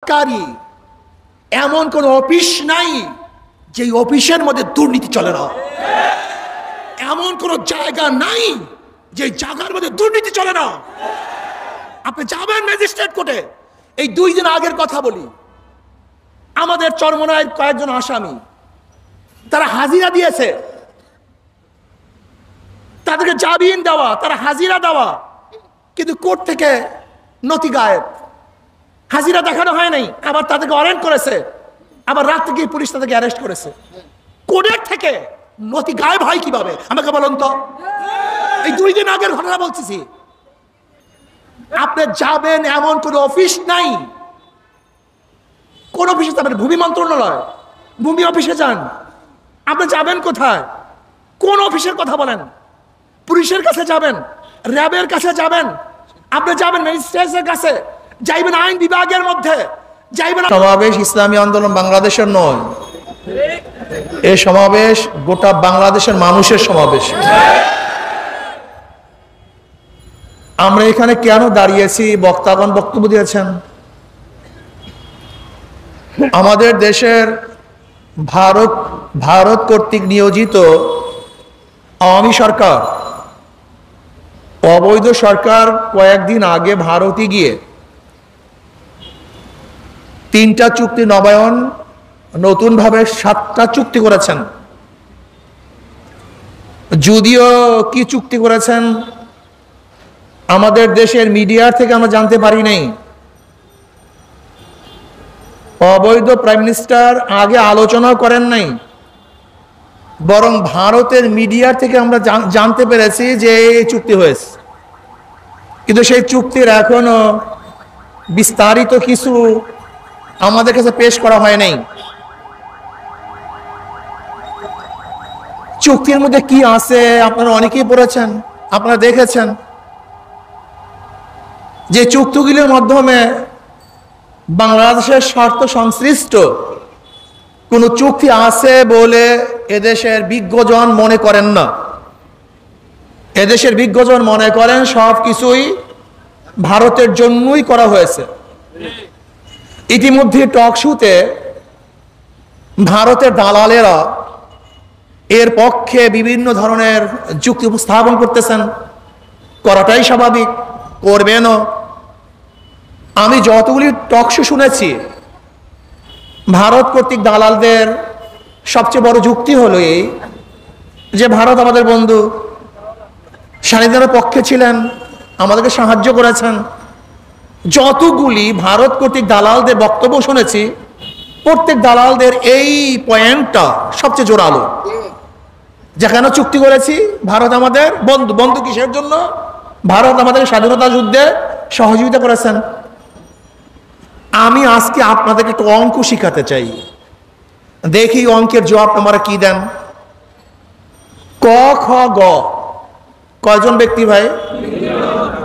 সরকারি এমন কোন অফিস নাই যে অফিসের মধ্যে দুর্নীতি চলে না, এমন কোন জায়গা নাই যে জায়গার মধ্যে দুর্নীতি চলে না। আপনি যাবেন ম্যাজিস্ট্রেট কোর্টে। এই 2 দিন আগের কথা বলি, আমাদের চরমনায়ের কয়েকজন আসামি তারা হাজিরা দিয়েছে, তাদেরকে জামিন দেওয়া, তারা হাজিরা দেওয়া, কিন্তু কোর্ট থেকে নথি গায়েব, হাজিরা দেখানো হয় নাই, আবার তাদেরকে ওয়ারেন্ট করেছে, আবার রাত থেকে পুলিশ তাদেরকে অ্যারেস্ট করেছে। কোর্টের থেকে নথি গায়েব হয় কিভাবে আমাকে বলুন তো? এই 2 দিন আগের ঘটনা বলতেছি। আপনি যাবেন, এমন কোন অফিস নাই, কোন অফিসে যাবেন, ভূমি মন্ত্রণালয়, ভূমি অফিসে যান, আপনি যাবেন কোথায়? কোন অফিসের কথা বলেন? পুলিশের কাছে যাবেন, র্যাবের কাছে যাবেন, আপনি যাবেন ম্যাজিস্ট্রেটের কাছে, যাইবেন আইন বিভাগের মধ্যে যাইবেন। সমাবেশ ইসলামী আন্দোলন বাংলাদেশের নয়, এই সমাবেশ গোটা বাংলাদেশের মানুষের সমাবেশ। আমরা এখানে কেন দাঁড়িয়েছি? বক্তাগণ বক্তব্য দিয়েছেন। আমাদের দেশের ভারত কর্তৃক নিয়োজিত আওয়ামী সরকার, অবৈধ সরকার কয়েকদিন আগে ভারতে গিয়ে 3টা চুক্তি নবায়ন, নতুনভাবে 7টা চুক্তি করেছেন। যদিও কি চুক্তি করেছেন আমাদের দেশের মিডিয়ার থেকে আমরা জানতে পারি নাই। অবৈধ প্রাইম মিনিস্টার আগে আলোচনা করেন নাই, বরং ভারতের মিডিয়ার থেকে আমরা জানতে পেরেছি যে এই চুক্তি হয়েছে, কিন্তু সেই চুক্তির এখনো বিস্তারিত কিছু আমাদের কাছে পেশ করা হয় নাই। চুক্তির মধ্যে কি আছে আপনারা অনেকেই পড়েছেন, আপনারা দেখেছেন যে চুক্তিগুলির মাধ্যমে বাংলাদেশের স্বার্থ সংশ্লিষ্ট কোন চুক্তি আছে বলে এদেশের বিজ্ঞজন মনে করেন না। এদেশের বিজ্ঞজন মনে করেন সব কিছুই ভারতের জন্যই করা হয়েছে। ইতিমধ্যে টক শোতে ভারতের দালালেরা এর পক্ষে বিভিন্ন ধরনের যুক্তি উপস্থাপন করতেছেন, করাটাই স্বাভাবিক, করবেনও। আমি যতগুলি টক শো শুনেছি, ভারত কর্তৃক দালালদের সবচেয়ে বড় যুক্তি হলো এই যে ভারত আমাদের বন্ধু, স্বাধীনতার পক্ষে ছিলেন, আমাদেরকে সাহায্য করেছেন। যতগুলি ভারত কর্তৃক দালালদের বক্তব্য শুনেছি, প্রত্যেক দালালদের এই পয়েন্টটা সবচেয়ে জোরালো, যেখানে চুক্তি করেছি ভারত আমাদের বন্ধু। বন্ধু কিসের জন্য? ভারত আমাদের স্বাধীনতা যুদ্ধে সহযোগিতা করেছেন। আমি আজকে আপনাদেরকে একটা অঙ্ক শিখাতে চাই, দেখি অঙ্কের জবাব তোমরা কি দেন। ক খ গ কয়জন ব্যক্তি ভাই?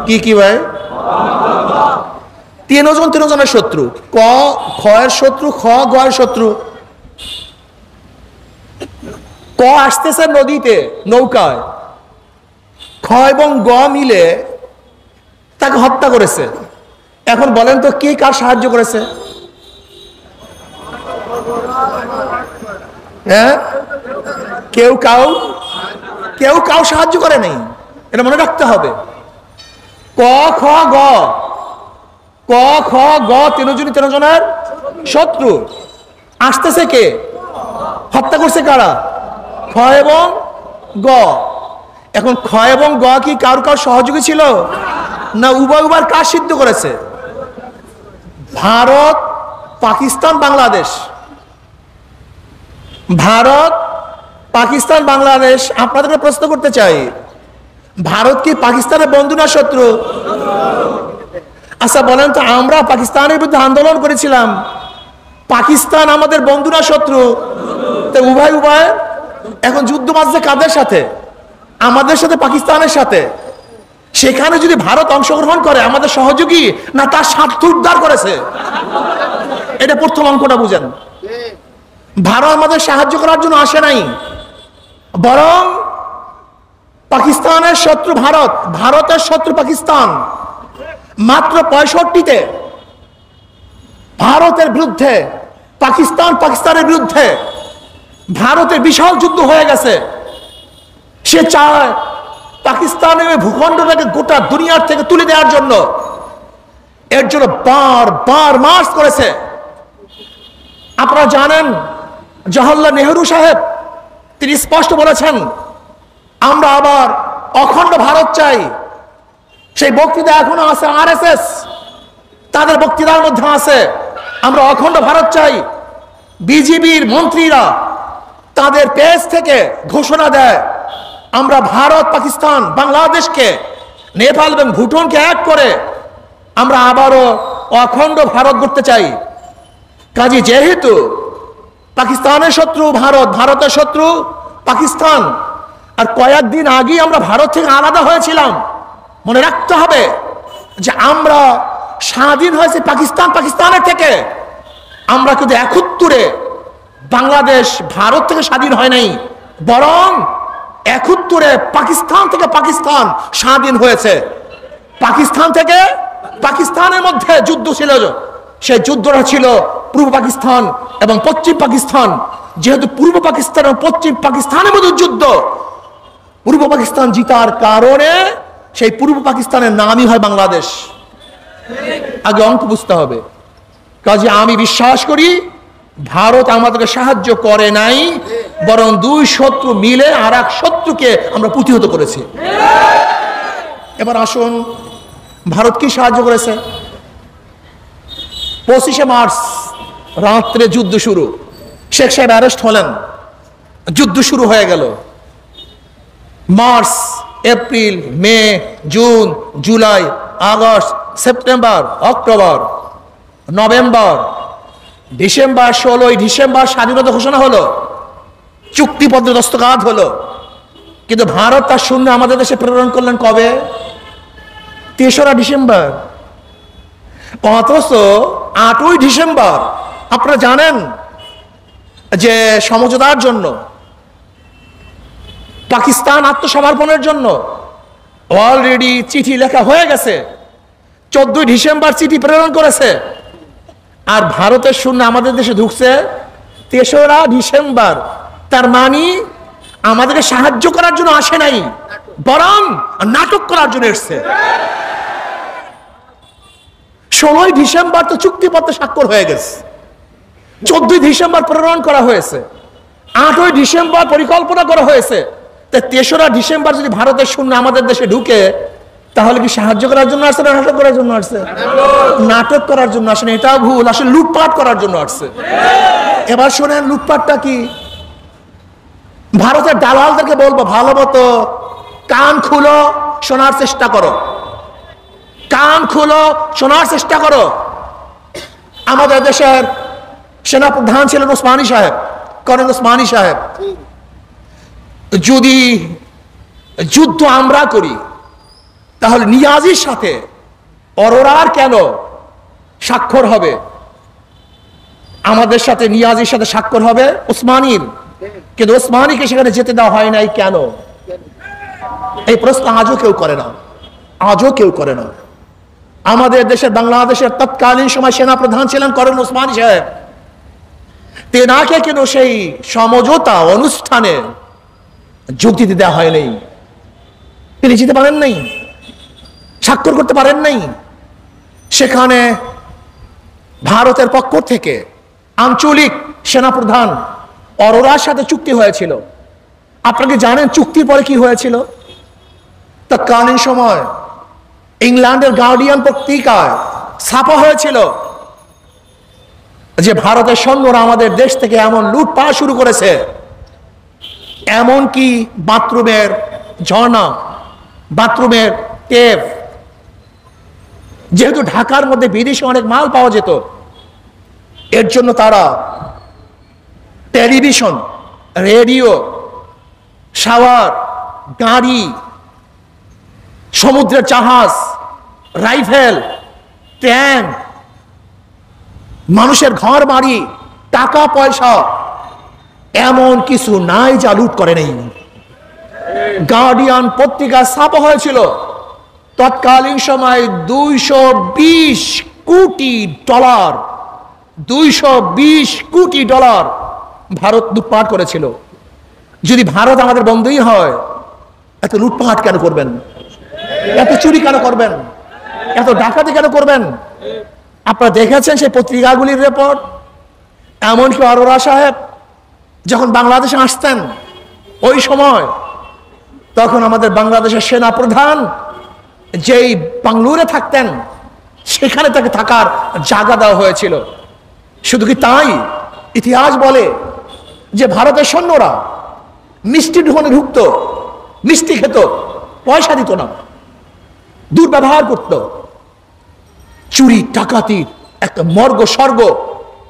কি কি ভাই? 3জনের শত্রু। ক খ এর শত্রু, খ গ এর শত্রু। ক আসতেছে নদীতে নৌকায়, খ এবং গ মিলে তাকে হত্যা করেছে। এখন বলেন তো কে কার সাহায্য করেছে? হ্যাঁ, কেউ কাউ সাহায্য করে নাই, এটা মনে রাখতে হবে। ক খ গ, ক খ গ 3জনের শত্রু। আসতেছে কে? হত্যা করছে কারা? খ এবং গ। এখন খ এবং গ কি কার সহযোগী ছিল না উভয় কাজ সিদ্ধ করেছে? ভারত, পাকিস্তান, বাংলাদেশ। ভারত, পাকিস্তান, বাংলাদেশ। আপনাদেরকে প্রশ্ন করতে চাই, ভারত কি পাকিস্তানের বন্ধু না শত্রু? আচ্ছা বলেন তো, আমরা পাকিস্তানের বিরুদ্ধে আন্দোলন করেছিলাম, পাকিস্তান আমাদের বন্ধু না শত্রু? তো উভয়। এখন যুদ্ধ বাজছে কাদের সাথে? আমাদের সাথে, পাকিস্তানের সাথে। সেখানে যদি ভারত অংশগ্রহণ করে, আমাদের সহযোগী না তার স্বার্থ উদ্ধার করেছে? এটা প্রথম অঙ্কটা বুঝেন। ভারত আমাদের সাহায্য করার জন্য আসে নাই, বরং পাকিস্তানের শত্রু ভারত, ভারতের শত্রু পাকিস্তান। মাত্র 65-তে ভারতের বিরুদ্ধে, পাকিস্তানের বিরুদ্ধে ভারতের বিশাল যুদ্ধ হয়ে গেছে। সে চায় পাকিস্তানের ভূখণ্ডটাকে গোটা দুনিয়ার থেকে তুলে দেওয়ার জন্য। এর জন্য বার মার্চ করেছে। আপনারা জানেন জওহরলাল নেহরু সাহেব তিনি স্পষ্ট বলেছেন, আমরা আবার অখণ্ড ভারত চাই। সেই বক্তৃতা এখনো আছে, আরএসএস তাদের বক্তৃতার মধ্যে আছে আমরা অখণ্ড ভারত চাই। বিজেপির মন্ত্রীরা তাদের পেজ থেকে ঘোষণা দেয় আমরা ভারত, পাকিস্তান, বাংলাদেশকে, নেপাল এবং ভুটানকে এক করে আমরা আবারও অখণ্ড ভারত গড়তে চাই। কাজে যেহেতু পাকিস্তানের শত্রু ভারত, ভারতের শত্রু পাকিস্তান, আর কয়েকদিন আগেই আমরা ভারত থেকে আলাদা হয়েছিলাম, মনে রাখতে হবে যে আমরা স্বাধীন হয়েছে পাকিস্তানের থেকে। আমরা কিন্তু 71-এ বাংলাদেশ ভারত থেকে স্বাধীন হয় নাই, বরং 71-এ পাকিস্তান থেকে পাকিস্তান স্বাধীন হয়েছে। পাকিস্তান থেকে পাকিস্তানের মধ্যে যুদ্ধ ছিল, সেই যুদ্ধটা ছিল পূর্ব পাকিস্তান এবং পশ্চিম পাকিস্তান। যেহেতু পূর্ব পাকিস্তান এবং পশ্চিম পাকিস্তানের মধ্যে যুদ্ধ, পূর্ব পাকিস্তান জিতার কারণে সেই পূর্ব পাকিস্তানের নামই হয় বাংলাদেশ। আগে অঙ্ক বুঝতে হবে। কাজে আমি বিশ্বাস করি ভারত আমাদেরকে সাহায্য করে নাই, বরং দুই শত্রু মিলে আর এক শত্রুকে আমরা প্রতিহত করেছি। এবার আসুন ভারত কি সাহায্য করেছে। 25শে মার্চ রাত্রে যুদ্ধ শুরু, শেখ সাহেব অ্যারেস্ট হলেন, যুদ্ধ শুরু হয়ে গেল। March, April, May, June, July, August, September, October, November, December, 16ই ডিসেম্বর স্বাধীনতা ঘোষণা হলো, চুক্তিপত্র দস্তখত হলো। কিন্তু ভারত তার সৈন্য আমাদের দেশে প্রেরণ করলেন কবে? 3রা ডিসেম্বর। অথচ 8ই ডিসেম্বর আপনারা জানেন যে সমঝোতার জন্য, পাকিস্তান আত্মসমর্পণের জন্য অলরেডি চিঠি লেখা হয়ে গেছে। 14ই ডিসেম্বর চিঠি প্রেরণ করেছে, আর ভারতের সৈন্য আমাদের দেশে ঢুকছে 3রা ডিসেম্বর। তার মানে আমাদেরকে সাহায্য করার জন্য আসে নাই, বরং নাটক করার জন্য এসছে। 16ই ডিসেম্বর তো চুক্তিপত্র স্বাক্ষর হয়ে গেছে, 14ই ডিসেম্বর প্রেরণ করা হয়েছে, 8ই ডিসেম্বর পরিকল্পনা করা হয়েছে। 3রা ডিসেম্বর যদি ভারতের সৈন্য আমাদের দেশে ঢুকে, তাহলে কি সাহায্য করার জন্য আসছে না নাটক করার জন্য আসছে? নাটক করার জন্য আসেন, এটাও ভুল, আসলে লুটপাট করার জন্য আসছে। এবার শোনেন লুটপাটটা কি। ভারতের দালালদেরকে বলবো ভালো মতো কান খুলো, শোনার চেষ্টা করো, কান খুলো, শোনার চেষ্টা করো। আমাদের দেশের সেনাপ্রধান ছিলেন ওসমানী সাহেব, কর্নেল ওসমানী সাহেব। যদি যুদ্ধ আমরা করি তাহলে নিয়াজির সাথে অরোরার কেন স্বাক্ষর হবে? আমাদের সাথে নিয়াজির সাথে স্বাক্ষর হবে ওসমানীর, কিন্তু ওসমানীকে সেখানে যেতে দেওয়া হয় নাই কেন? এই প্রশ্ন আজও কেউ করে না, আজও কেউ করে না। আমাদের দেশের বাংলাদেশের তৎকালীন সময় সেনা প্রধান ছিলেন কর্নেল ওসমানী সাহেব। তেনাকে কেন সেই সমঝোতা অনুষ্ঠানে যোগ দিতে দেওয়া হয় নাই? তিনি যেতে পারেন নাই, স্বাক্ষর করতে পারেন নাই। সেখানে ভারতের পক্ষ থেকে আঞ্চলিক সেনাপ্রধান অরোরার সাথে চুক্তি হয়েছিল। আপনাকে জানেন চুক্তির পরে কি হয়েছিল? তৎকালীন সময় ইংল্যান্ডের গার্ডিয়ান পত্রিকায় ছাপা হয়েছিল যে ভারতের সৈন্যরা আমাদের দেশ থেকে এমন লুটপাট শুরু করেছে, এমনকি বাথরুমের ঝর্ণা, বাথরুমের টেপ, যেহেতু ঢাকার মধ্যে বিদেশি অনেক মাল পাওয়া যেত, এর জন্য তারা টেলিভিশন, রেডিও, শাওয়ার, গাড়ি, সমুদ্রের জাহাজ, রাইফেল, ট্যাঙ্ক, মানুষের ঘর বাড়ি, টাকা পয়সা, এমন কিছু নাই যা লুট করে নেই। গার্ডিয়ান পত্রিকা ছাপা হয়েছিল তৎকালীন সময় $220 কোটি $220 কোটি ভারত লুটপাট করেছিল। যদি ভারত আমাদের বন্ধুই হয়, এত লুটপাট কেন করবেন? এত চুরি কেন করবেন? এত ডাকাতি কেন করবেন? আপনারা দেখেছেন সেই পত্রিকাগুলির রিপোর্ট। এমনকি অরোরা সাহেব যখন বাংলাদেশে আসতেন ওই সময়, তখন আমাদের বাংলাদেশের সেনা প্রধান যেই বাংলুরে থাকতেন সেখানে তাকে থাকার জায়গা দেওয়া হয়েছিল। শুধু কি তাই, ইতিহাস বলে যে ভারতের সৈন্যরা মিষ্টি ঢোনে ঢুকত, মিষ্টি খেত, পয়সা দিত না, দুর্ব্যবহার করত। চুরি ডাকাতির একটা মর্গ স্বর্গ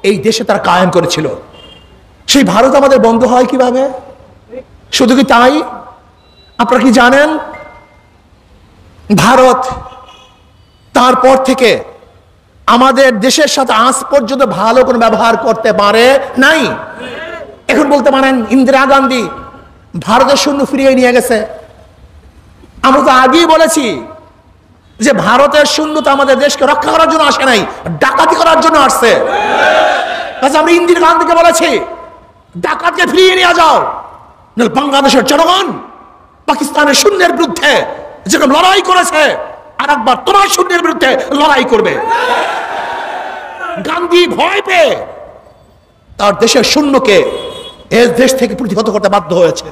এই দেশে তারা কায়েম করেছিল। সেই ভারত আমাদের বন্ধু হয় কিভাবে? শুধু কি তাই, আপনারা কি জানেন ভারত তারপর থেকে আমাদের দেশের সাথে আজ পর্যন্ত ভালো কোনো ব্যবহার করতে পারে নাই। এখন বলতে পারেন ইন্দিরা গান্ধী ভারতের সৈন্য ফিরিয়ে নিয়ে গেছে। আমরা তো আগেই বলেছি যে ভারতের সৈন্য তো আমাদের দেশকে রক্ষা করার জন্য আসে নাই, ডাকাতি করার জন্য আসছে। আমরা ইন্দিরা গান্ধীকে বলেছি ডাকাতকে ফিরিয়ে নিয়ে যাও, বাংলাদেশের জনগণ পাকিস্তানের সৈন্যের বিরুদ্ধে যেরকম লড়াই করেছে আর একবার তোমার সৈন্যের বিরুদ্ধে লড়াই করবে। গান্ধী ভয় পেয়ে তার দেশের সৈন্যকে এর দেশ থেকে প্রতিহত করতে বাধ্য হয়েছে।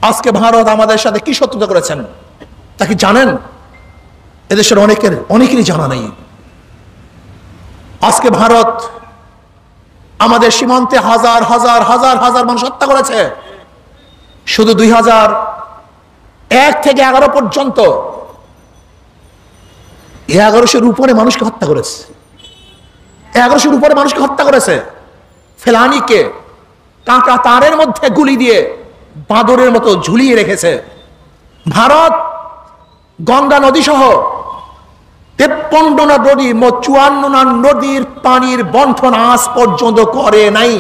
আজকে ভারত আমাদের সাথে কি শত্রুতা করেছেন তা কি জানেন? এদেশের অনেকেরই জানা নেই। আজকে ভারত আমাদের সীমান্তে হাজার হাজার হাজার হাজার মানুষ হত্যা করেছে। শুধু 2001 থেকে 11 পর্যন্ত 1100-র উপরে মানুষকে হত্যা করেছে। 1100-র উপরে মানুষকে হত্যা করেছে। ফেলানিকে কাঁটা তারের মধ্যে গুলি দিয়ে বাঁদরের মতো ঝুলিয়ে রেখেছে। ভারত গঙ্গা নদী সহ 53 নদী, 54 নদীর পানির বন্টন আজ পর্যন্ত করে নাই,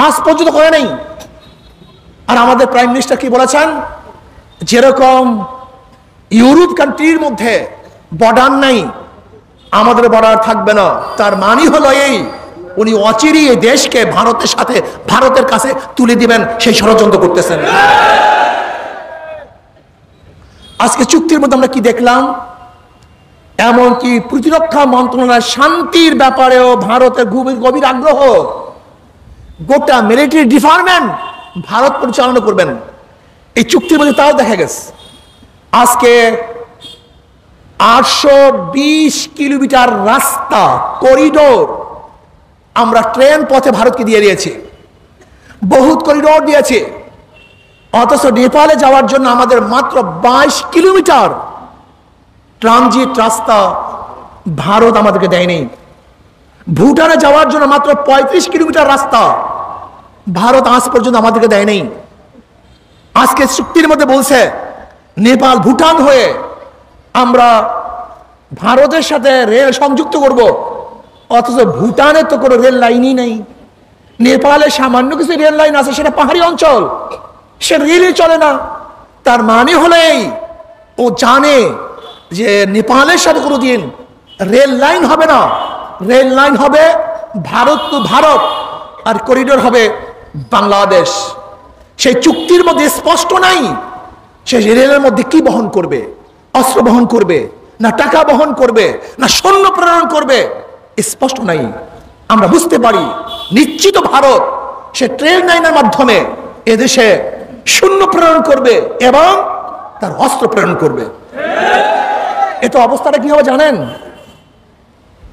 আজ পর্যন্ত করে নাই। আর আমাদের প্রাইম মিনিস্টার কি বলেছেন? যেরকম ইউরোপ কান্ট্রির মধ্যে বর্ডার নাই, আমাদের বর্ডার থাকবে না। তার মানে হলো এই, উনি অচিরেই এই দেশকে ভারতের কাছে তুলে দিবেন সেই ষড়যন্ত্র করতেছেন। আজকে চুক্তির মধ্যে আমরা কি দেখলাম? এমনকি প্রতিরক্ষা মন্ত্রণালয় শান্তির ব্যাপারেও ভারতের গভীর আগ্রহ। গোটা মিলিটারি ডিপার্টমেন্ট ভারত পরিচালনা করবেন এই চুক্তির মধ্যে, তাও দেখা গেছে। আজকে 820 কিলোমিটার রাস্তা করিডোর আমরা ট্রেন পথে ভারতকে দিয়ে দিয়েছি, বহুত করিডোর দিয়েছে। অথচ নেপালে যাওয়ার জন্য আমাদের মাত্র 22 কিলোমিটার ট্রানজিট রাস্তা ভারত আমাদেরকে দেয়নি। ভুটানে যাওয়ার জন্য মাত্র 35 কিলোমিটার রাস্তা ভারত আজ পর্যন্ত আমাদেরকে দেয়নি। আজকে চুক্তির মধ্যে বলছে নেপাল ভুটান হয়ে আমরা ভারতের সাথে রেল সংযুক্ত করব, অথচ ভুটানের তো কোনো রেল লাইনই নেই। নেপালে সামান্য কিছু রেল লাইন আছে, সেটা পাহাড়ি অঞ্চল, সে রেলই চলে না। তার মানে হলো এই, ও জানে যে নেপালের সাথে কোনোদিন রেল লাইন হবে না। রেল লাইন হবে ভারত টু ভারত, আর করিডোর হবে বাংলাদেশ। সেই চুক্তির মধ্যে স্পষ্ট নাই সে রেলের মধ্যে কি বহন করবে, অস্ত্র বহন করবে না টাকা বহন করবে না সৈন্য প্রেরণ করবে, স্পষ্ট নাই। আমরা বুঝতে পারি নিশ্চিত ভারত সে ট্রেন লাইনের মাধ্যমে এদেশে সৈন্য প্রেরণ করবে এবং তার অস্ত্র প্রেরণ করবে। এত অবস্থাটা কি হবে জানেন?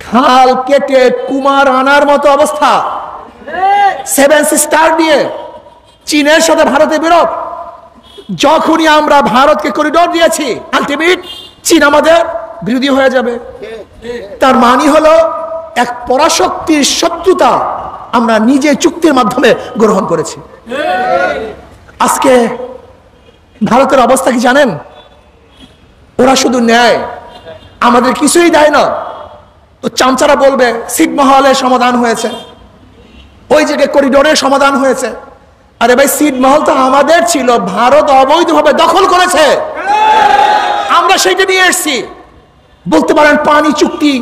খাল কেটে কুমার আনার মতো অবস্থা। 7 সিস্টার দিয়ে চীনের সাথে ভারতের বিরোধ। যখনই আমরা ভারতকে করিডোর দিয়েছি, আলটিমেট চীন আমাদের বিরোধী হয়ে যাবে। তার মানে হলো এক পরাশক্তির শত্রুতা আমরা নিজে চুক্তির মাধ্যমে গ্রহণ করেছি। আজকে ভারতের অবস্থা কি জানেন? ওরা শুধু নেয়, আমাদের কিছুই দেয় না। তো চামচারা বলবে ছিটমহলের সমাধান হয়েছে, ওই জায়গায় করিডোরের সমাধান হয়েছে। আরে ভাই, ছিটমহল তো আমাদের ছিল, ভারত অবৈধভাবে দখল করেছে, আমরা সেটা নিয়ে এসেছি। বলতে পারেন পানি চুক্তি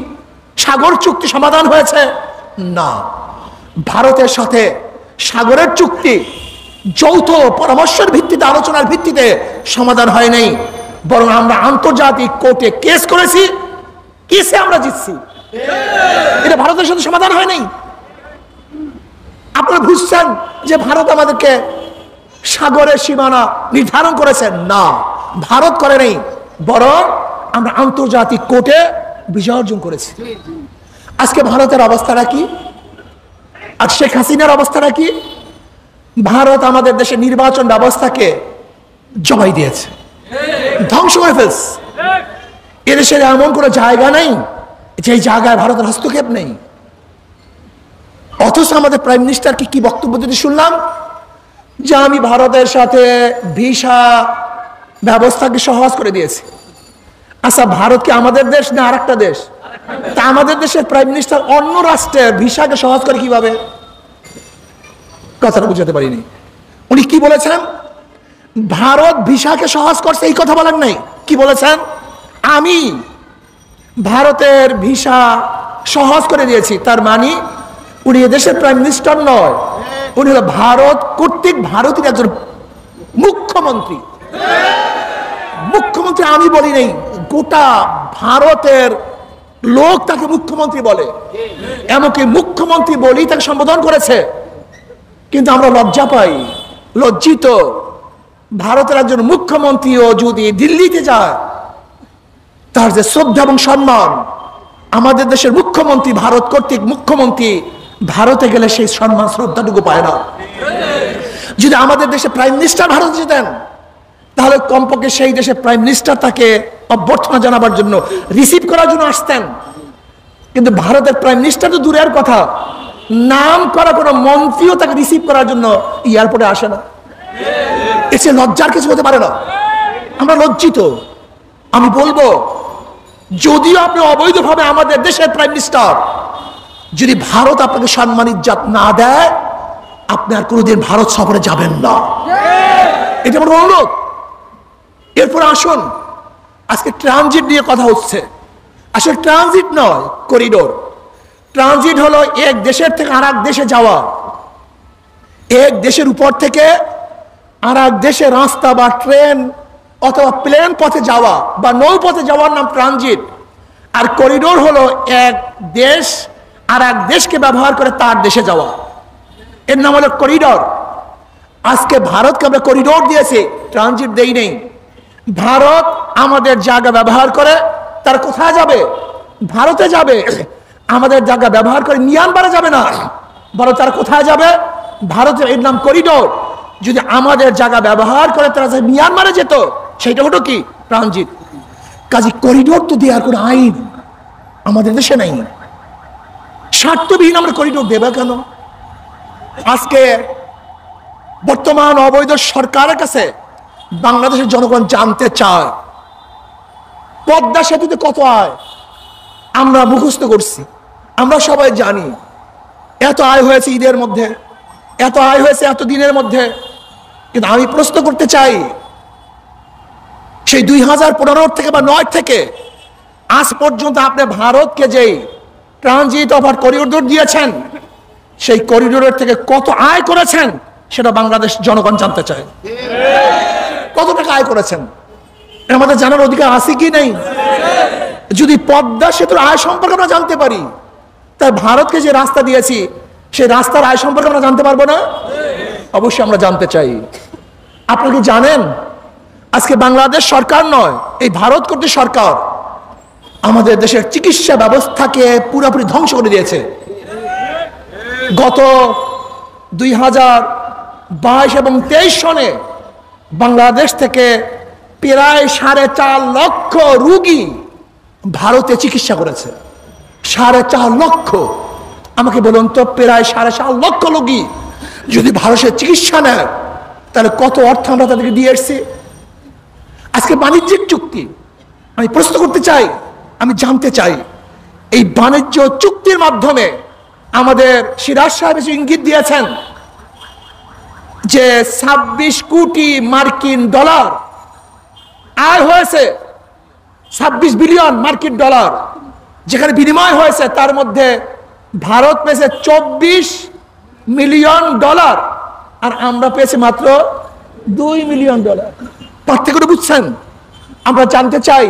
সাগর চুক্তি সমাধান হয়েছে? না। ভারতের সাথে সাগরের চুক্তি যৌথ পরামর্শের ভিত্তিতে, আলোচনার ভিত্তিতে সমাধান হয় নাই, বরং আমরা আন্তর্জাতিক কোর্টে কেস করেছি, কেসে আমরা জিতছি। এটা ভারতের সাথে সমাধান হয় নাই। আপনারা বুঝছেন যে ভারত আমাদেরকে সাগরের সীমানা নির্ধারণ করেছে? না, ভারত করে নাই, বরং আমরা আন্তর্জাতিক কোর্টে বিজয় অর্জন করেছি। আজকে ভারতের অবস্থাটা কি? আর শেখ হাসিনার অবস্থাটা কি? ভারত আমাদের দেশের নির্বাচন ব্যবস্থাকে জমাই দিয়েছে, ধ্বংস করে ফেলছে। এদেশের এমন কোনো জায়গা নেই যে জায়গায় ভারতের হস্তক্ষেপ নেই। অথচ আমাদের প্রাইম মিনিস্টারকে কি বক্তব্য দিতে শুনলাম যে আমি ভারতের সাথে ভিসা ব্যবস্থাকে সহজ করে দিয়েছি। আচ্ছা, ভারত কি আমাদের দেশ না আরেকটা দেশ? তা আমাদের দেশের প্রাইম মিনিস্টার অন্য রাষ্ট্রের ভিসাকে সহজ করে কিভাবে? কথাটা বুঝাতে পারিনি। উনি কি বলেছেন? ভারত ভিসাকে সহজ করছে এই কথা বলেন নাই, কি বলেছেন? আমি ভারতের ভিসা সহজ করে দিয়েছি। তার মানে উনি দেশের প্রাইম মিনিস্টার নয়, উনি হলো ভারত কর্তৃক ভারতের একজন মুখ্যমন্ত্রী। মুখ্যমন্ত্রী আমি বলি নাই, গোটা ভারতের লোক তাকে মুখ্যমন্ত্রী বলে, এমনকি মুখ্যমন্ত্রী বলি তাকে সম্বোধন করেছে। কিন্তু আমরা লজ্জা পাই, লজ্জিত। ভারতের একজন মুখ্যমন্ত্রীও যদি দিল্লিতে যায়, তার যে শ্রদ্ধা এবং সম্মান, আমাদের দেশের মুখ্যমন্ত্রী, ভারত কর্তৃক মুখ্যমন্ত্রী ভারতে গেলে সেই সম্মান শ্রদ্ধাটুকু পায় না। যদি আমাদের দেশে প্রাইম মিনিস্টার ভারত যেতেন, তাহলে কমপক্ষে সেই দেশের প্রাইম মিনিস্টার তাকে অভ্যর্থনা জানাবার জন্য, রিসিভ করার জন্য আসতেন। কিন্তু ভারতের প্রাইম মিনিস্টার তো দূরের কথা, নাম করা কোনো মন্ত্রীও তাকে রিসিভ করার জন্য এয়ারপোর্টে আসে না। এসে লজ্জার কিছু হতে পারে না। আমরা লজ্জিত। আমি বলবো, যদিও আপনি অবৈধভাবে আমাদের দেশের প্রাইম মিনিস্টার, যদি ভারত আপনাকে সম্মান ইজ্জত না দেয়, আপনি আর কোনোদিন ভারত সফরে যাবেন না। এটা আমার অনুরোধ। এরপর আসুন, আজকে ট্রানজিট নিয়ে কথা হচ্ছে। আসলে ট্রানজিট নয়, করিডোর। ট্রানজিট হলো এক দেশের থেকে আর এক দেশে যাওয়া, এক দেশের উপর থেকে আর এক দেশে রাস্তা বা ট্রেন অথবা প্লেন পথে যাওয়া বা নৌপথে যাওয়ার নাম ট্রানজিট। আর করিডোর হলো এক দেশ আর এক দেশকে ব্যবহার করে তার দেশে যাওয়া, এর নাম হলো করিডোর। আজকে ভারতকে আমরা করিডোর দিয়েছি, ট্রানজিট দেই নেই। ভারত আমাদের জায়গা ব্যবহার করে তার কোথায় যাবে? ভারতে যাবে। আমাদের জায়গা ব্যবহার করে মিয়ানমারে যাবে না, বরং তারা কোথায় যাবে? ভারতের, এর নাম করিডোর। যদি আমাদের জায়গা ব্যবহার করে তারা মিয়ানমারে যেত, সেটা হলো কি? ট্রানজিট। কাজে করিডোর তো দেওয়ার কোনো আইন আমাদের দেশে নেই। স্বার্থবিহীন আমরা করিডোর দেবে কেন? আজকে বর্তমান অবৈধ সরকারের কাছে বাংলাদেশের জনগণ জানতে চায়, পদ্মা সেতুতে কত আয়? আমরা মুখস্থ করছি, আমরা সবাই জানি এত আয় হয়েছে ঈদের মধ্যে, এত আয় হয়েছে এত দিনের মধ্যে। কিন্তু আমি প্রশ্ন করতে চাই, সেই 2015 থেকে বা 9 থেকে আজ পর্যন্ত আপনি ভারতকে যে ট্রানজিট অফার করিডোর দিয়েছেন, সেই করিডোরের থেকে কত আয় করেছেন সেটা বাংলাদেশ জনগণ জানতে চায়। কত টাকা আয় করেছেন আমাদের জানার অধিকার আছে কি নেই? যদি পদ্মা সেতুর আয় সম্পর্কে আমরা জানতে পারি, তাই ভারতকে যে রাস্তা দিয়েছি সেই রাস্তার আয় সম্পর্কে আমরা জানতে পারবো না? অবশ্যই আমরা জানতে চাই। আপনি কি জানেন, আজকে বাংলাদেশ সরকার নয়, এই ভারত কর্তৃক সরকার আমাদের দেশের চিকিৎসা ব্যবস্থাকে পুরোপুরি ধ্বংস করে দিয়েছে। গত 2022 এবং 23 সনে বাংলাদেশ থেকে প্রায় 4.5 লক্ষ রোগী ভারতে চিকিৎসা করেছে। 4.5 লক্ষ। আমাকে বলুন তো, প্রায় 4.5 লক্ষ রোগী যদি ভারতের চিকিৎসা নেয়, তাহলে কত অর্থ আমরা তাদেরকে দিয়ে এসছি। আজকে বাণিজ্যিক চুক্তি, আমি প্রশ্ন করতে চাই, আমি জানতে চাই, এই বাণিজ্য চুক্তির মাধ্যমে আমাদের সিরাজ সাহেব ইঙ্গিত দিয়েছেন যে 26 কোটি মার্কিন ডলার আয় হয়েছে, 26 বিলিয়ন মার্কিন ডলার। যেখানে বিনিময় হয়েছে তার মধ্যে ভারত পেয়েছে $24 মিলিয়ন আর আমরা পেয়েছি মাত্র $2 মিলিয়ন। পার্থক্যটা বুঝছেন? আমরা জানতে চাই,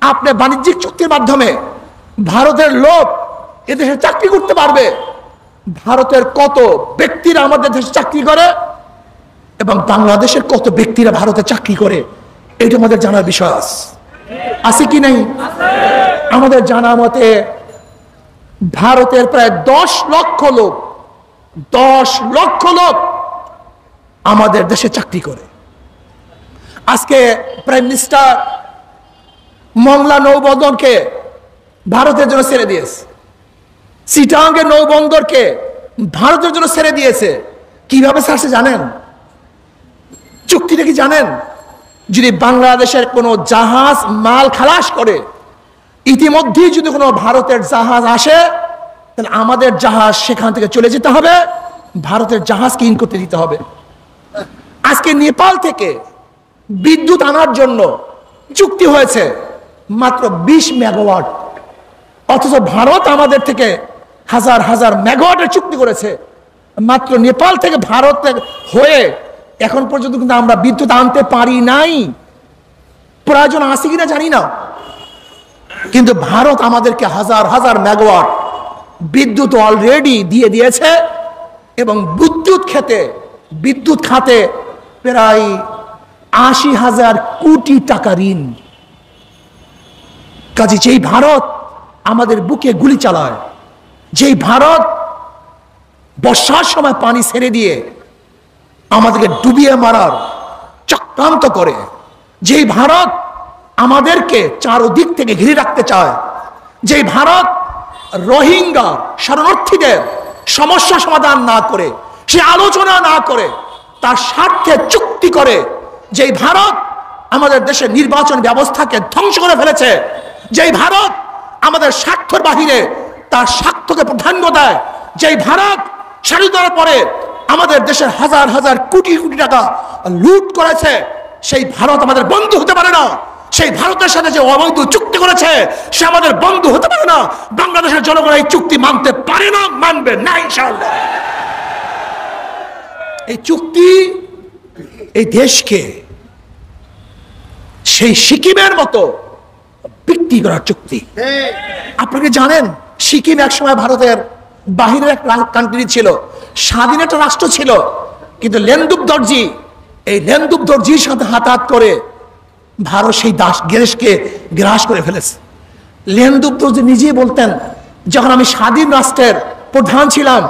আপনি বাণিজ্যিক চুক্তির মাধ্যমে ভারতের লোক এদেশে চাকরি করতে পারবে, ভারতের কত ব্যক্তিরা আমাদের দেশে চাকরি করে এবং বাংলাদেশের কত ব্যক্তিরা ভারতে চাকরি করে, এটা আমাদের জানার বিষয় আছে কি নাই? আমাদের জানা মতে ভারতের প্রায় 10 লক্ষ লোক আমাদের দেশে চাকরি করে। আজকে প্রাইম মিনিস্টার মংলা নৌবন্দরকে ভারতের জন্য ছেড়ে দিয়েছে, চিটাগাং নৌবন্দরকে ভারতের জন্য ছেড়ে দিয়েছে। কিভাবে ছাড়ছে জানেন? চুক্তিটা কি জানেন? যদি বাংলাদেশের কোনো জাহাজ মাল খালাস করে, ইতিমধ্যেই যদি কোনো ভারতের জাহাজ আসে, তাহলে আমাদের জাহাজ সেখান থেকে চলে যেতে হবে, ভারতের জাহাজকে ইন করতে দিতে হবে। আজকে নেপাল থেকে বিদ্যুৎ আনার জন্য চুক্তি হয়েছে মাত্র 20 মেগাওয়াট, অথচ ভারত আমাদের থেকে হাজার হাজার মেগাওয়াটের চুক্তি করেছে। মাত্র নেপাল থেকে ভারত হয়ে এখন পর্যন্ত কিন্তু আমরা বিদ্যুৎ আনতে পারি নাই। প্রয়োজন আছে কিনা জানি না, কিন্তু ভারত আমাদেরকে হাজার হাজার মেগাওয়াট বিদ্যুৎ অলরেডি দিয়ে দিয়েছে এবং বিদ্যুৎ খাতে প্রায় 80,000 কোটি টাকা ঋণ। কাজে যেই ভারত আমাদের বুকে গুলি চালায়, যেই ভারত বর্ষার সময় পানি ছেড়ে দিয়ে আমাদেরকে ডুবিয়ে মারার চক্রান্ত করে, যেই ভারত আমাদেরকে চারদিক থেকে ঘিরে রাখতে চায়, যেই ভারত রোহিঙ্গা শরণার্থীদের সমস্যা সমাধান না করে, সে আলোচনা না করে তার স্বার্থে চুক্তি করে, যেই ভারত আমাদের দেশের নির্বাচন ব্যবস্থাকে ধ্বংস করে ফেলেছে, যেই ভারত আমাদের স্বার্থের বাহিরে তার স্বার্থকে প্রাধান্য দেয়, যেই ভারত স্বাধীনতার পরে আমাদের দেশের হাজার হাজার কোটি কোটি টাকা লুট করেছে, সেই ভারত আমাদের বন্ধু হতে পারে না। সেই ভারতের সাথে যে অবৈধ চুক্তি করেছে সে আমাদের বন্ধু হতে পারে না। বাংলাদেশের জনগণ এই চুক্তি মানতে পারে না, মানবে না ইনশাআল্লাহ। এই চুক্তি এই দেশকে সেই সিকিমের মতো বিক্রি করার চুক্তি। আপনাকে জানেন, সিকিম একসময় ভারতের বাহিরের এক কান্ট্রি ছিল, স্বাধীন একটা রাষ্ট্র ছিল, কিন্তু লেনদুপ দর্জির সাথে হাত করে ভারত সেই দেশকে গ্রাস করে ফেলেছে। লেনদুপ দর্জি নিজেই বলতেন, যখন আমি স্বাধীন রাষ্ট্রের প্রধান ছিলাম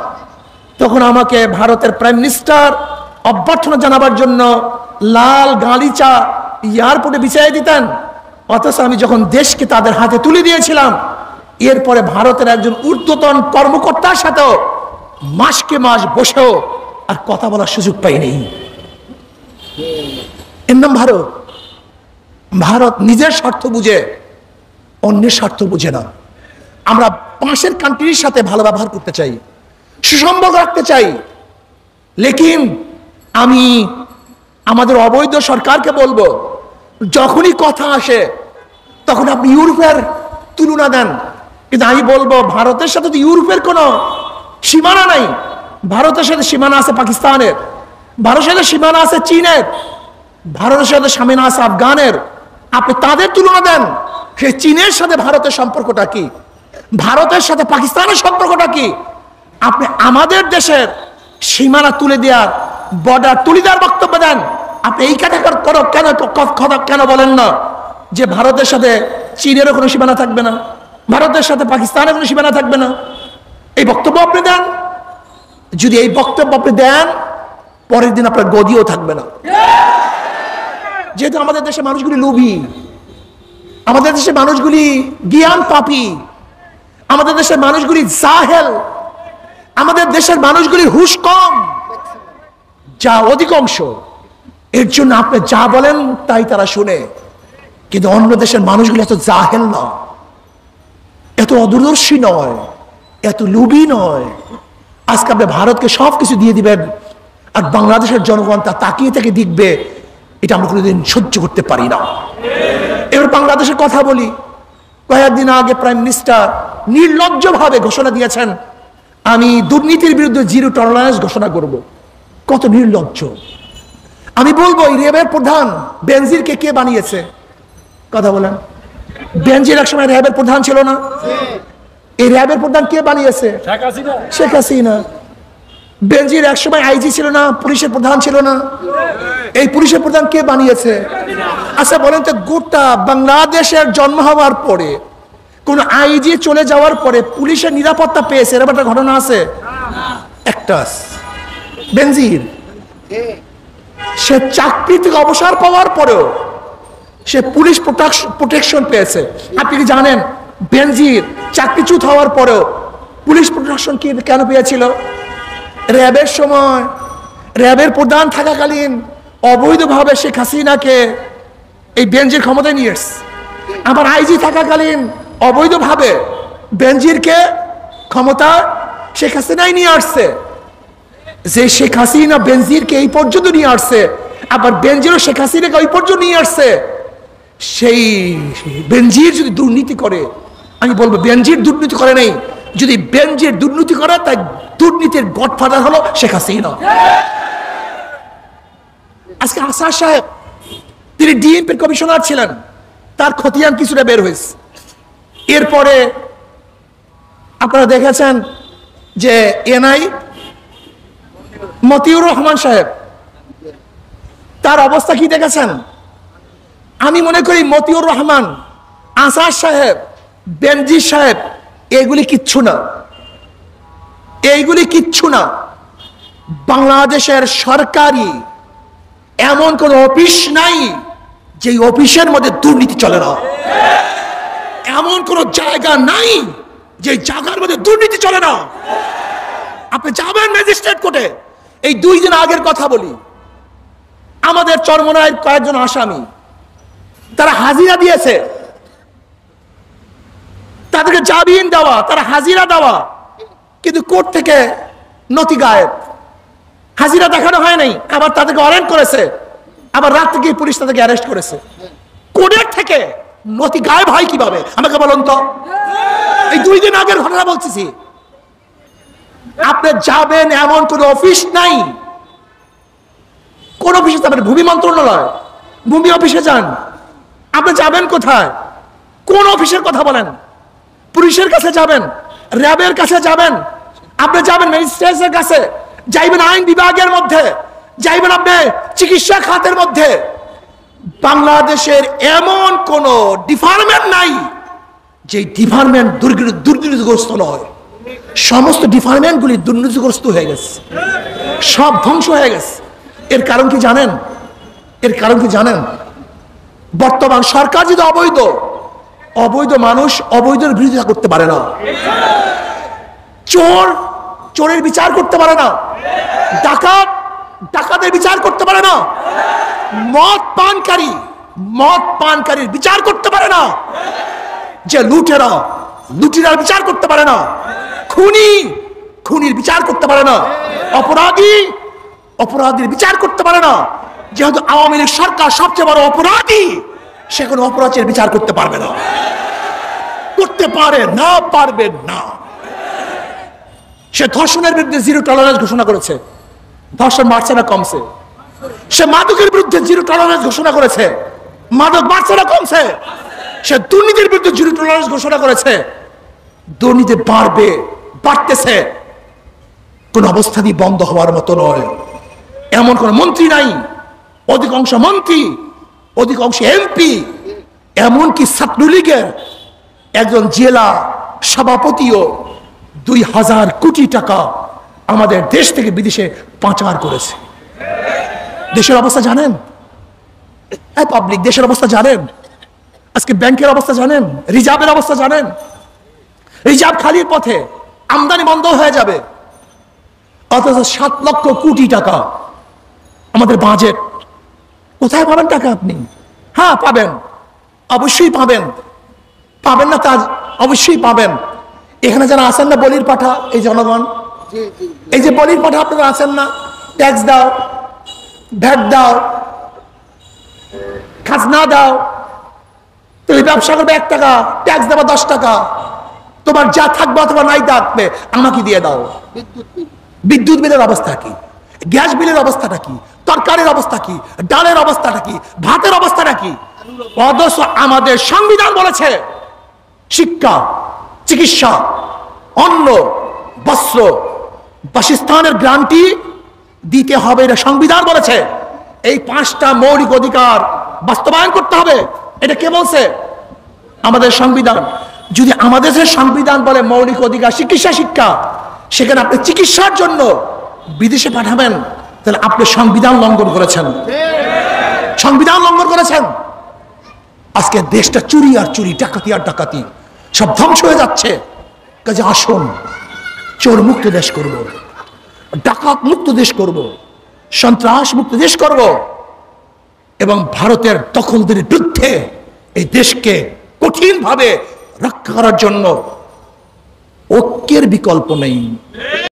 তখন আমাকে ভারতের প্রাইম মিনিস্টার অভ্যর্থনা জানাবার জন্য লাল গালিচা এয়ারপোর্টে বিছিয়ে দিতেন, অথচ আমি যখন দেশকে তাদের হাতে তুলে দিয়েছিলাম, এরপরে ভারতের একজন ঊর্ধ্বতন কর্মকর্তার সাথেও মাসকে মাস বসেও আর কথা বলার সুযোগ পাইনি। এর নাম ভারত নিজের স্বার্থ বুঝে, অন্যের স্বার্থ বুঝে না। আমরা পাশের কান্ট্রির সাথে ভালো ব্যবহার করতে চাই, সুসম্পর্ক রাখতে চাই, লেকিন আমি আমাদের অবৈধ সরকারকে বলবো, যখনই কথা আসে তখন আপনি ইউরোপের তুলনা দেন, কিন্তু আমি বলবো ভারতের সাথে তো ইউরোপের কোনো সীমানা নাই। ভারতের সাথে সীমানা আছে পাকিস্তানের, ভারতের সাথে সীমানা আছে চীনের, ভারতের সাথে সীমানা আছে আফগানের। আপনি তাদের তুলনা দেন, সেই চীনের সাথে ভারতের সম্পর্কটা কি, ভারতের সাথে পাকিস্তানের সম্পর্কটা কি? আপনি আমাদের দেশের সীমানা তুলে দেওয়ার, বর্ডার তুলে দেওয়ার বক্তব্য দেন। আপনি এই কেন বলেন না যে ভারতের সাথে চীনেরও কোনো সীমানা থাকবে না, ভারতের সাথে পাকিস্তানের কোনো সীমানা থাকবে না? এই বক্তব্য আপনি দেন। যদি এই বক্তব্য আপনি দেন, পরের দিন আপনার গদিও থাকবে না। যেহেতু আমাদের দেশের মানুষগুলি লোভী, আমাদের দেশের মানুষগুলি জ্ঞান পাপী, আমাদের দেশের মানুষগুলি জাহেল, আমাদের দেশের মানুষগুলির হুঁশ কম, যা অধিকাংশ। এর জন্য আপনি যা বলেন তাই তারা শুনে। কিন্তু অন্য দেশের মানুষগুলি এত জাহেল নয়, এত অদূরদর্শী নয়, এত লোভী নয়। আজকে আপনি ভারতকে সবকিছু দিয়ে দিবেন আর বাংলাদেশের জনগণ তা তাকিয়ে থেকে দেখবে, এটা আমরা কোনোদিন সহ্য করতে পারি না। এবার বাংলাদেশের কথা বলি। কয়েকদিন আগে প্রাইম মিনিস্টার নির্লজ্জভাবে ঘোষণা দিয়েছেন, আমি দুর্নীতির বিরুদ্ধে জিরো টলারেন্স ঘোষণা করব। কত নির্লজ্জ! আমি বলবো এই র্যাবের প্রধান বেনজিরকে কে বানিয়েছে? কথা বলেন। বেনজির এক সময় র্যাবের প্রধান ছিল না? এই র্যাবের প্রধান কে বানিয়েছে? শেখ হাসিনা। বেনজির এক সময় আইজি ছিল না, পুলিশের প্রধান ছিল না? এই পুলিশের প্রধান কে বানিয়েছে? আচ্ছা বলেন তো, গোটা বাংলাদেশের জন্ম হওয়ার পরে কোন আইজি চলে যাওয়ার পরে পুলিশের নিরাপত্তা পেয়েছে এরকম একটা ঘটনা আছে? একটা। বেনজির সে চাকরি থেকে অবসর পাওয়ার পরেও সে পুলিশ প্রোটেকশন পেয়েছে। আপনি কি জানেন বেনজির চাকরিচ্যুত হওয়ার পরেও পুলিশ প্রোটেকশন কেন পেয়েছিল? র্যাবের সময় র্যাবের প্রধান থাকাকালীন অবৈধভাবে শেখ হাসিনাকে এই বেনজির ক্ষমতায় নিয়ে এসছে। আবার আইজি থাকাকালীন অবৈধভাবে বেনজিরকে ক্ষমতা শেখ হাসিনাই নিয়ে আসছে। যে শেখ হাসিনা বেনজিরকে এই পর্যন্ত নিয়ে আসছে, আবার বেনজিরও শেখ হাসিনাকে ওই পর্যন্ত নিয়ে আসছে। সেই বেনজির যদি দুর্নীতি করে, আমি বলবো বেনজির দুর্নীতি করে নাই। যদি বেনজির দুর্নীতি করে, তাই দুর্নীতির গডফাদার হলো শেখ হাসিনা। আজকে আসাদ সাহেব, তিনি ডিএমপির কমিশনার ছিলেন, তার খতিয়ান কিছুটা বের হয়েছে। এরপরে আপনারা দেখেছেন যে এনআই মতিউর রহমান সাহেব, তার অবস্থা কি দেখেছেন? আমি মনে করি মতিউর রহমান, আসাদ সাহেব, বেনজির সাহেব এগুলি কিচ্ছু না, এইগুলি কিচ্ছু না। বাংলাদেশের সরকারি এমন কোন অফিস নাই যে অফিসের মধ্যে দুর্নীতি চলে না। এমন কোন জায়গা নাই যে জায়গার মধ্যে দুর্নীতি চলে না। আপনি যাবেন ম্যাজিস্ট্রেট কোর্টে। এই 2 দিন আগের কথা বলি, আমাদের চরমনায়ের কয়েকজন আসামি তারা হাজিরা দিয়েছে, তাদেরকে জামিন দেওয়া, তারা হাজিরা দেওয়া, কিন্তু কোর্ট থেকে নথি গায়েব, হাজিরা দেখানো হয় নাই। আবার তাদেরকে অ্যারেস্ট করেছে, আবার রাত থেকে পুলিশ তাদেরকে অ্যারেস্ট করেছে। কোর্টের থেকে নথি গায়েব হয় কিভাবে আমাকে বলুন তো? এই 2 দিন আগের ঘটনা বলতেছি। আপনি যাবেন, এমন কোন অফিস নাই, কোন অফিসে যাবেন? ভূমি মন্ত্রণালয়, ভূমি অফিসে যান। আপনি যাবেন কোথায়? কোন অফিসের কথা বলেন? পুলিশের কাছে যাবেন, র্যাবের কাছে যাবেন, আপনি যাবেন ম্যাজিস্ট্রেটের কাছে, যাইবেন আইন বিভাগের মধ্যে, যাইবেন আপনি চিকিৎসা খাতের মধ্যে। বাংলাদেশের এমন কোন ডিপার্টমেন্ট নাই যে ডিপার্টমেন্ট দুর্নীতিগ্রস্ত নয়। সমস্ত ডিপার্টমেন্টগুলি দুর্নীতিগ্রস্ত হয়ে গেছে, সব ধ্বংস হয়ে গেছে। এর কারণ কি জানেন? এর কারণ কি জানেন? বর্তমান সরকার যদি অবৈধ, অবৈধ মানুষ অবৈধের বিরোধিতা করতে পারে না। চোর চোরের বিচার করতে পারে না, ডাকাত ডাকাতের বিচার করতে পারে না, মদ পানকারীর বিচার করতে পারে না, যে লুটেরার বিচার করতে পারে না, খুনির বিচার করতে পারে না, অপরাধীর বিচার করতে পারে না। যেহেতু আওয়ামী লীগ সরকার সবচেয়ে বড় অপরাধী, সে কোনো অপরাধের বিচার করতে পারবে না, করতে পারে না, পারবে না। সে ধর্ষণের বিরুদ্ধে জিরো টলারেন্স ঘোষণা করেছে, ধর্ষণ বাড়ছে না কমছে। সে মাদকের বিরুদ্ধে জিরো টলারেন্স ঘোষণা করেছে, মাদক বাড়ছে না কমছে। সে দুর্নীতির বিরুদ্ধে জিরো টলারেন্স ঘোষণা করেছে, দুর্নীতি বাড়তেছে, কোন অবস্থাতেই বন্ধ হওয়ার মতো নয়। এমন কোন মন্ত্রী নাই, অধিকাংশ মন্ত্রী, অধিকাংশ এমপি, এমনকি ছাত্রলীগের একজন জেলা সভাপতিও 2000 কোটি টাকা আমাদের দেশ থেকে বিদেশে পাচার করেছে। দেশের অবস্থা জানেন? পাবলিক দেশের অবস্থা জানেন? আজকে ব্যাংকের অবস্থা জানেন? রিজার্ভের অবস্থা জানেন? রিজার্ভ খালির পথে, আমদানি বন্ধ হয়ে যাবে, অথচ 7 লক্ষ কোটি টাকা আমাদের বাজেট। কোথায় পাবেন টাকা আপনি? হ্যাঁ পাবেন, অবশ্যই পাবেন, পাবেন না তা অবশ্যই পাবেন। এখানে যারা আছেন না বলির পাঠা, এই জনগণ, এই যে বলির পাঠা আপনারা আছেন না, ট্যাক্স দাও, ভ্যাট দাও, খাজনা দাও, তুমি ব্যবসা করবে 1 টাকা, ট্যাক্স দেবা 10 টাকা, তোমার যা থাকবে অথবা নাই থাকবে আমাকে দিয়ে দাও। বিদ্যুৎ বিলের অবস্থা কি, গ্যাস বিলের অবস্থাটা কি, তরকারির অবস্থা কি, ডালের অবস্থাটা কি, ভাতের অবস্থাটা কি? অথচ আমাদের সংবিধান বলেছে শিক্ষা, চিকিৎসা, অন্ন, বস্ত্র, বাসস্থানের গ্যারান্টি দিতে হবে, এটা সংবিধান বলেছে। এই 5টা মৌলিক অধিকার বাস্তবায়ন করতে হবে, এটা কে বলছে? আমাদের সংবিধান। যদি আমাদের সংবিধান বলে মৌলিক অধিকার চিকিৎসা শিক্ষা, সেখানে আপনি চিকিৎসার জন্য বিদেশে পাঠাবেন, তাহলে আপনি সংবিধান লঙ্ঘন করেছেন, সংবিধান লঙ্ঘন করেছেন। আজকে দেশটা চুরি আর চুরি, ডাকাতি আর ডাকাতি, সব ধ্বংস হয়ে যাচ্ছে। কাজে আসুন চোর মুক্ত দেশ করব, ডাকাত মুক্ত দেশ করব, সন্ত্রাস মুক্ত দেশ করব, এবং ভারতের দখলদের বিরুদ্ধে এই দেশকে কঠিনভাবে রক্ষা করার জন্য ঐক্যের বিকল্প নেই।